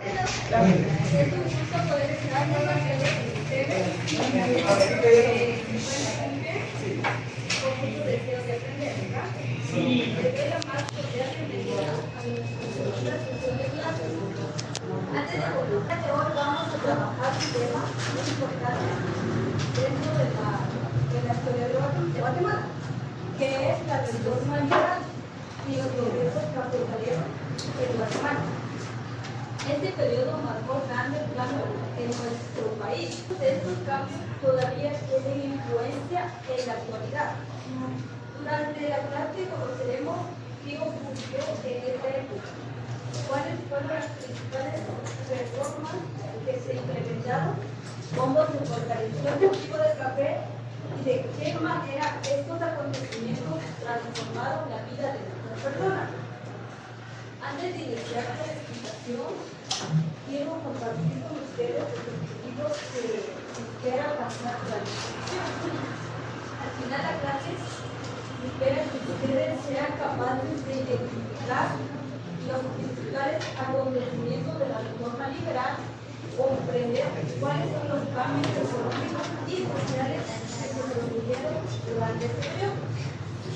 Es un gusto poder estar nuevamente con ustedes. Con mucho deseo de aprender, ¿verdad? Les doy la más cordial bienvenida a nuestra sesión de clases. Antes de comenzar, hoy vamos a trabajar un tema muy importante dentro de la historia de Guatemala, que es la reforma liberal y los progresos capitaleros en Guatemala. Este periodo marcó grandes cambios en nuestro país. Estos cambios todavía tienen influencia en la actualidad. Durante la clase conoceremos qué ocurrió en esta época, cuáles fueron las principales reformas que se implementaron, cómo se fortaleció el cultivo del café y de qué manera estos acontecimientos transformaron la vida de nuestras personas. Antes de iniciar la explicación, quiero compartir con ustedes los objetivos que se espera alcanzar durante la exposición. Al final de la clase, se espera que ustedes sean capaces de identificar los principales acontecimientos de la reforma liberal, comprender cuáles son los cambios económicos y sociales que se produjeron durante este periodo.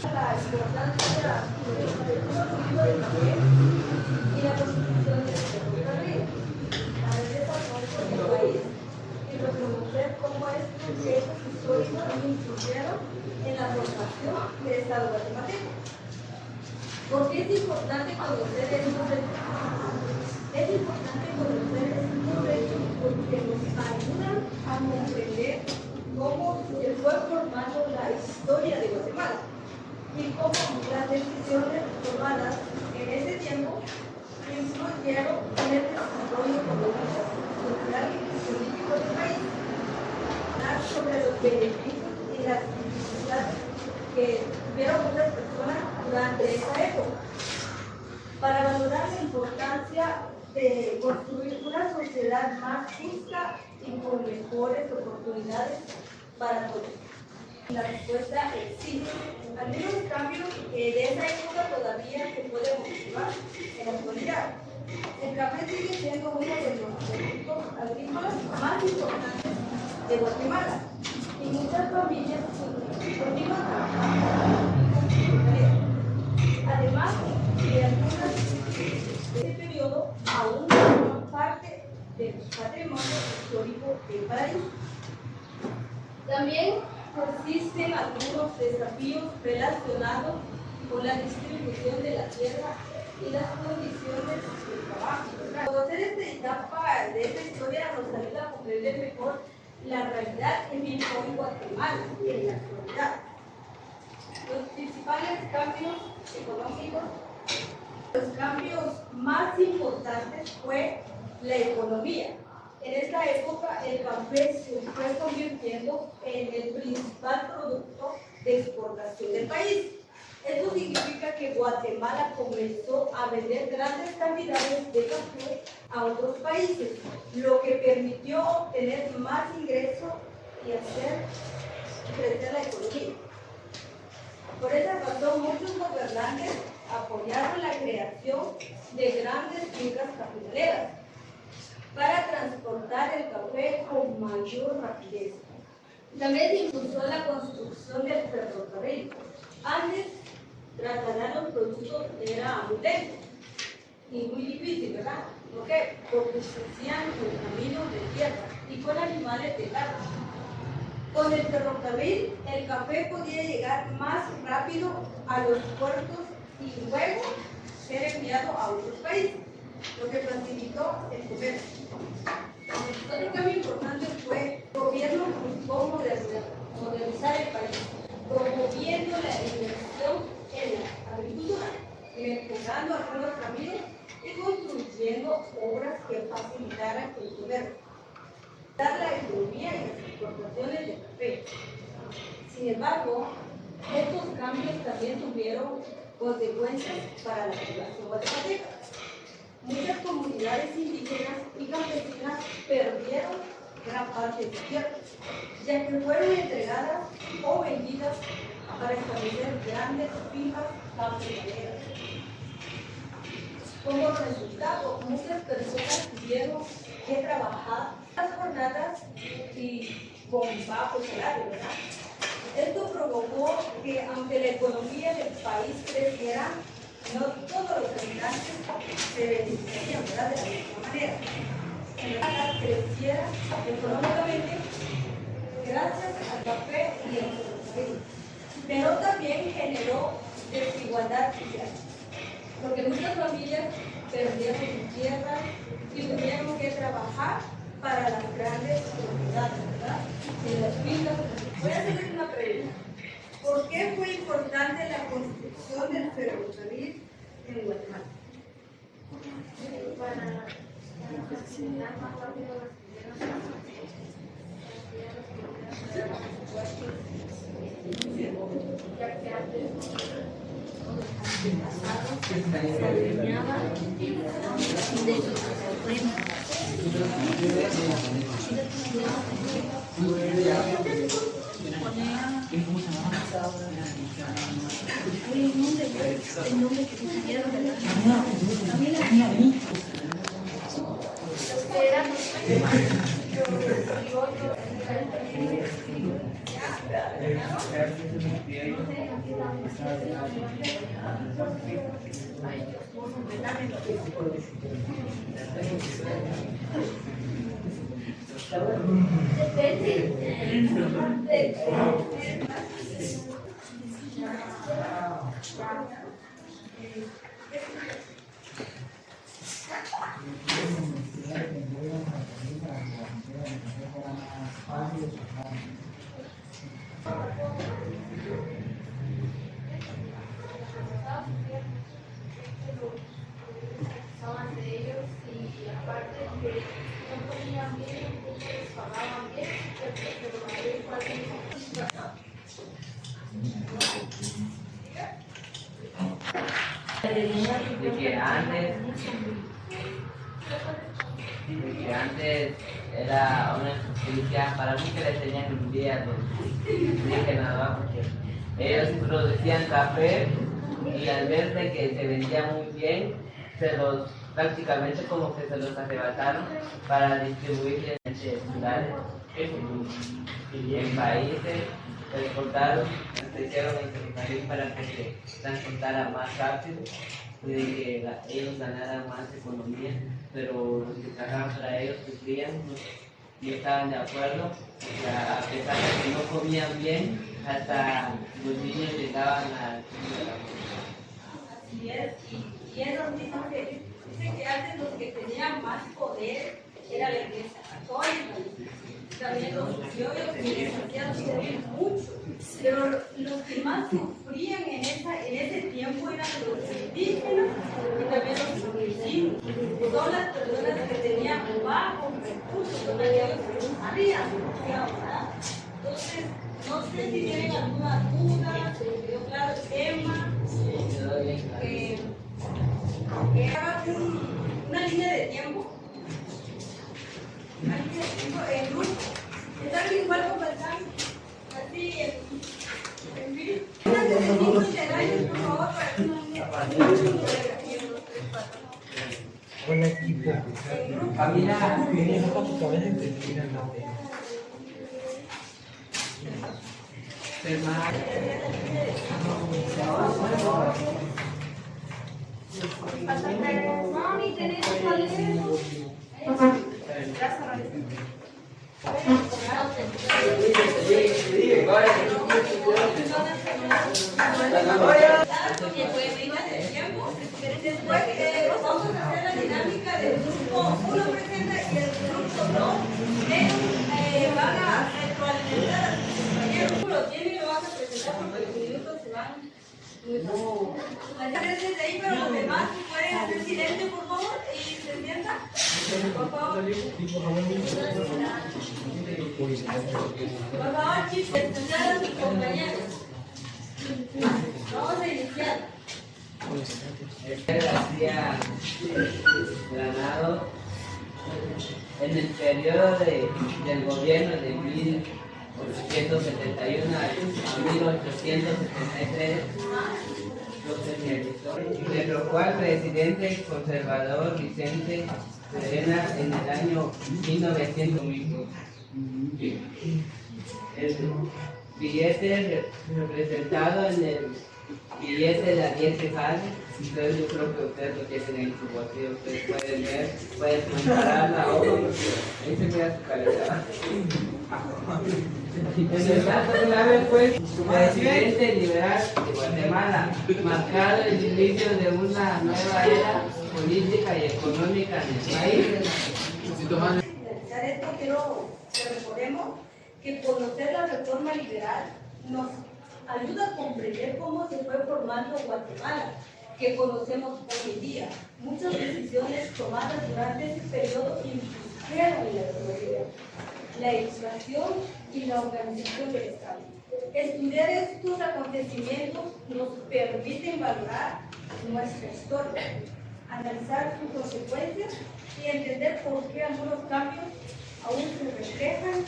La importancia del cultivo del café y la constitución del ferrocarril, al desarrollo del país y reconocer cómo estos hechos históricos influyeron en la formación del Estado guatemalteco. ¿Por qué es importante conocer estos hechos? Es importante conocer estos hechos porque nos ayudan a comprender cómo se fue formando la historia de Guatemala y cómo las decisiones tomadas en ese tiempo influyeron en el desarrollo económico, social y político del país. Hablar sobre los beneficios y las dificultades que tuvieron muchas personas durante esa época, para valorar la importancia de construir una sociedad más justa y con mejores oportunidades para todos. La respuesta es sí. Algunos cambios de esa época todavía se pueden observar en la actualidad. El café sigue siendo uno de los productos agrícolas más importantes de Guatemala y muchas familias continúan trabajando en el café. Además, de algunas de este periodo aún forman parte del patrimonio histórico del país. También persisten algunos desafíos relacionados con la distribución de la tierra y las condiciones de trabajo. Conocer esta etapa de esta historia nos ayuda a comprender mejor la realidad que vive hoy Guatemala en la actualidad. Los principales cambios económicos, los cambios más importantes fue la economía. En esta época el café se fue convirtiendo en el principal producto de exportación del país. Esto significa que Guatemala comenzó a vender grandes cantidades de café a otros países, lo que permitió obtener más ingresos y hacer crecer la economía. Por esa razón, muchos gobernantes apoyaron la creación de grandes fincas cafetaleras para transportar el café con mayor rapidez. También se impulsó la construcción del ferrocarril. Antes, trasladar los productos era muy lento y muy difícil, ¿verdad? ¿Por qué? Porque se hacían con caminos de tierra y con animales de carga. Con el ferrocarril, el café podía llegar más rápido a los puertos y luego ser enviado a otros países, lo que facilitó el comercio. Otro cambio importante fue el gobierno buscó modernizar el país, promoviendo la inversión en la agricultura, mejorando algunos caminos y construyendo obras que facilitaran el comercio, la economía y las exportaciones de café. Sin embargo, estos cambios también tuvieron consecuencias para la población guatemalteca. Muchas comunidades indígenas y campesinas perdieron gran parte de sus tierras, ya que fueron entregadas o vendidas para establecer grandes fincas cafetaleras. Como resultado, muchas personas tuvieron horas y con bajo salario, ¿verdad? Esto provocó que, aunque la economía del país creciera, no todos los habitantes se beneficiarían, ¿verdad?, de la misma manera. La creciera económicamente gracias al café y al ferrocarril, pero también generó desigualdad social, porque muchas familias perdieron sus tierras y tuvieron que trabajar para las grandes propiedades, ¿verdad? En las fincas. Voy a hacerles una pregunta. ¿Por qué fue importante la construcción del ferrocarril en Guatemala? Para facilitar más rápido las estaban de ellos y aparte que no comían bien, les pagaban bien, pero de que antes era una injusticia, para mí que le tenían envidia a los indígenas, ¿no? Porque ellos producían café y al ver de que se vendía muy bien, prácticamente como que se los arrebataron para distribuir en ciudades y en países, exportaron, hicieron el ferrocarril para que se transportara más rápido y de que ellos ganaran más economía, pero los que trabajaban para ellos sufrían y estaban de acuerdo, o sea, a pesar de que no comían bien, hasta los niños llegaban al fin de la muerte. Así es, y es lo mismo que dice que antes los que tenían más poder era la iglesia católica, también los criollos que les hacían sufrir mucho, pero los que más sufrían en ese tiempo eran los indígenas y también los campesinos. Son las personas que tenían bajos recursos, son aquellos que no sabían, ¿verdad? Entonces, no sé si tienen alguna duda, se les quedó claro el tema. Era una línea de tiempo. Una línea de tiempo en grupo. Están igual conversando. Así en vivo. Una de 5 integrales, por favor, para que no Buen equipo. Camila, Mami, tenés un cuaderno. Después vamos a hacer la dinámica del grupo 1 presenta y el grupo 2. Ellos van a retroalimentar a sus compañeros. Lo tienen y lo van a presentar porque los minutos se van muy rápido. Desde ahí, pero los demás pueden hacer silencio, por favor, y se sientan. Por favor. Por favor, chicos, presentar a sus compañeros. Vamos a iniciar. García Granado, en el periodo del gobierno de 1871 a 1873, lo realizó, de lo cual presidente conservador Vicente Serena en el año 1900. El billete representado en el billete de a 10 quetzales. Entonces yo creo que ustedes lo tienen en su bolsillo, ustedes pueden ver, pueden comparar la hoja porque ahí se queda su calidad. En el dato clave fue presidente liberal de Guatemala, marcado el inicio de una nueva era política y económica en el país. Finalizar esto, quiero que recordemos que conocer la reforma liberal nos ayuda a comprender cómo se fue formando Guatemala, que conocemos hoy en día. Muchas decisiones tomadas durante ese periodo influyeron en la economía, la educación y la organización del Estado. Estudiar estos acontecimientos nos permite valorar nuestra historia, analizar sus consecuencias y entender por qué algunos cambios aún se reflejan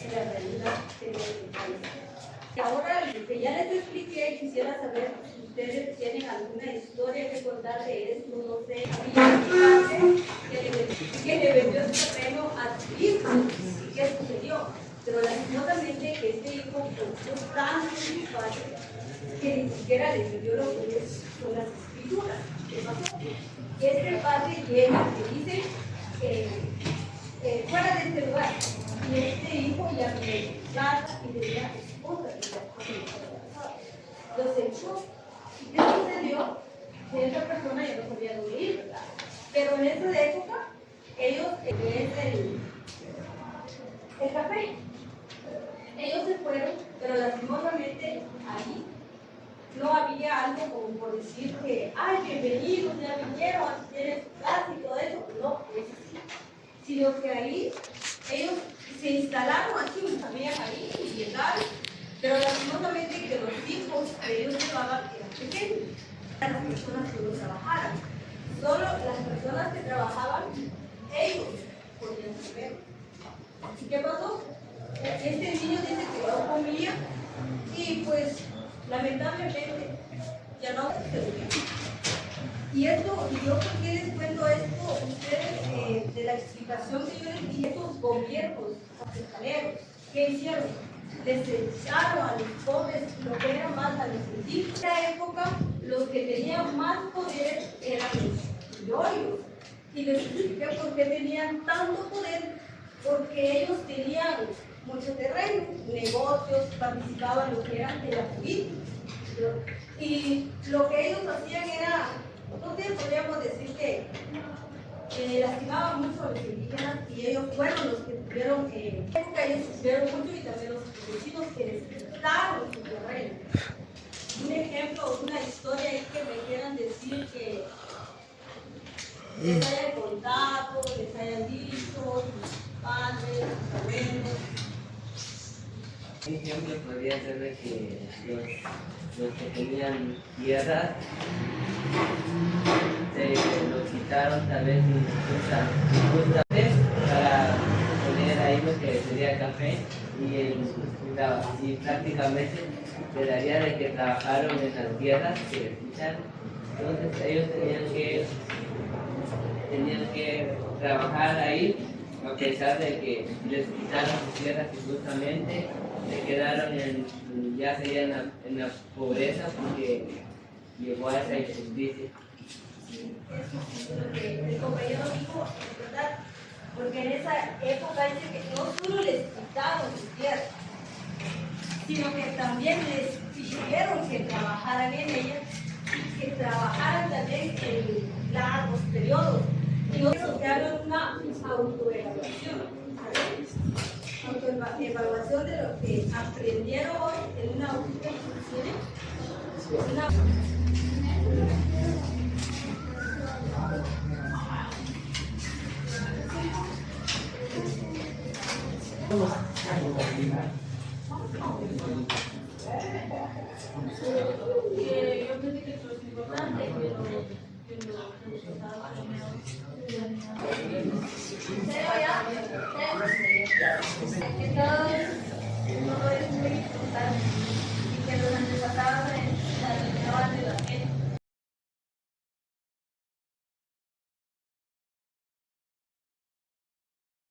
en la realidad de nuestro país. Y ahora que ya les expliqué, quisiera saber si ustedes tienen alguna historia que contar de esto, no sé, que le vendió su terreno a su hijo y qué sucedió. Pero lastimosamente que este hijo confió tanto en su padre que ni siquiera le dio lo que son las escrituras. ¿Qué pasó? Que este padre llega y dice, fuera de este lugar. Y este hijo ya tenía casa y tenía esposa y ya los echó. ¿Y qué sucedió? Que esa persona ya no podía dormir, ¿verdad? Pero en esa época, ellos, el café, ellos se fueron, pero lastimosamente ahí no había algo como por decir que, ay, bienvenidos, ya vinieron, tienen su casa y todo eso. No, es así. Sino que ahí ellos se instalaron así, sabían ahí y llegaron, pero lastimosamente que los hijos que ellos llevaban eran pequeños, eran las personas que no trabajaran. Solo las personas que trabajaban, ellos podían comer. ¿Y qué pasó? Este niño dice que no comía y pues lamentablemente ya no se durmió. Y esto, y yo por qué les cuento esto, ustedes, de la explicación que yo les di, estos gobiernos hospitaleros, ¿qué hicieron? Les echaron a los pobres lo que era más a los indígenas. En esa época, los que tenían más poder eran los criollos. Y les expliqué por qué tenían tanto poder, porque ellos tenían mucho terreno, negocios, participaban en lo que era de la política. Y lo que ellos hacían era, no sé, podríamos decir que lastimaban mucho a los indígenas y ellos fueron los que tuvieron, en la época ellos sufrieron mucho y también los campesinos que les quitaron su terreno. Un ejemplo, una historia es que me quieran decir que les hayan contado, les hayan dicho, sus padres, sus abuelos. Un ejemplo podría ser de que los que tenían tierras se los quitaron tal vez injustamente para poner ahí lo que sería café y prácticamente se daría de que trabajaron en las tierras que les quitaron. Entonces ellos tenían que trabajar ahí a pesar de que les quitaron sus tierras injustamente. Se quedaron ya serían en la pobreza porque llegó a esa injusticia. Lo que el compañero dijo es verdad, porque en esa época dice que no solo les quitaron sus tierras, sino que también les pidieron que trabajaran en ellas y que trabajaran también en largos periodos. Y nosotros que hagan una autoevaluación. Autoevaluación de lo que aprendieron hoy en una autoevaluación. Yo pensé que esto es importante, pero